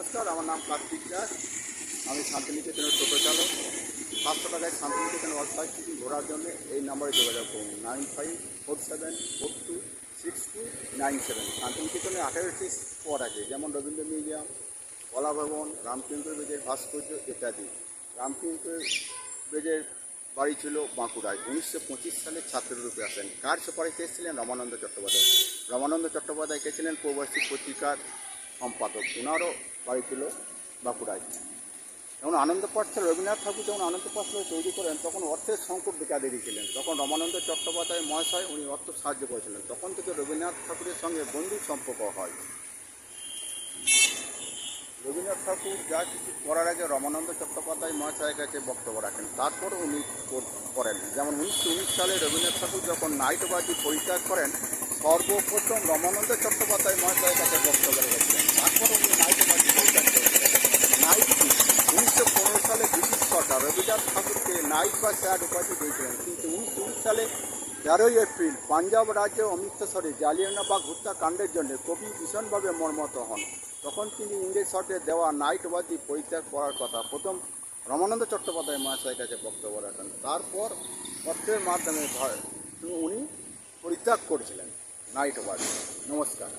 নমস্কার, আমার নাম কার্তিক দাস। আমি শান্তিনিকেতনের টোটো চালক। 500 টাকায় শান্তিনিকেতন ওয়ার্ল্ড সিটি ঘোরার জন্য এই নাম্বারে যোগাযোগ করুন 9547426297। শান্তিনিকেতনে 18টি স্পট আছে, যেমন রবীন্দ্র মিউজিয়াম, কলা ভবন, রামচন্দ্র বেদের ভাস্কর্য ইত্যাদি। রামচন্দ্র বেদের বাড়ি ছিল বাঁকুড়ায়। 1925 সালে ছাত্ররূপে আসেন। কার সুপারিশে এসেছিলেন? রমানন্দ চট্টোপাধ্যায়। রমানন্দ চট্টোপাধ্যায় কে ছিলেন প্রবাসী পত্রিকার সম্পাদক। ওনারও বাড়ি ছিল বাঁকুড়ায়। যেমন আনন্দ পাঠশালা, রবীন্দ্রনাথ ঠাকুর যখন আনন্দ পাঠশালা তৈরি করেন তখন অর্থের সংকট দেখা দিয়েছিলেন। তখন রমানন্দ চট্টোপাধ্যায় মহাশয় উনি অর্থ সাহায্য করেছিলেন। তখন থেকে রবীন্দ্রনাথ ঠাকুরের সঙ্গে বন্ধুর সম্পর্ক হয়। রবীন্দ্রনাথ ঠাকুর যা কিছু করার আগে রমানন্দ চট্টোপাধ্যায় মহাশয়ের কাছে বক্তব্য রাখেন, তারপর উনি করেন। যেমন 1919 সালে রবীন্দ্রনাথ ঠাকুর যখন নাইটবাজি পরিত্যাগ করেন, সর্বপ্রথম রমানন্দ চট্টোপাধ্যায় মহাশয়ের কাছে বক্তব্য রেখেছিলেন। তারপর উনি নাইটবাজি পরিত্যাগ করেছিলেন। নাইট 1915 সালে ব্রিটিশ সরকার রবীন্দ্রনাথ ঠাকুরকে নাইট বা স্যার উপাধি দিয়েছিলেন, কিন্তু 1919 সালে 13ই এপ্রিল পাঞ্জাব রাজ্যে অমৃতসরে জালিয়ানওয়ালাবাগ হত্যাকাণ্ডের জন্য কবি ভীষণভাবে মর্মাহত হন। তখন তিনি ইংরেজ সরকারের দেওয়া নাইট উপাধি পরিত্যাগ করার কথা প্রথম রমানন্দ চট্টোপাধ্যায় মহাশয়ের কাছে বক্তব্য রাখেন। তারপর পত্রের মাধ্যমে উনি পরিত্যাগ করেছিলেন নাইট উপাধি। নমস্কার।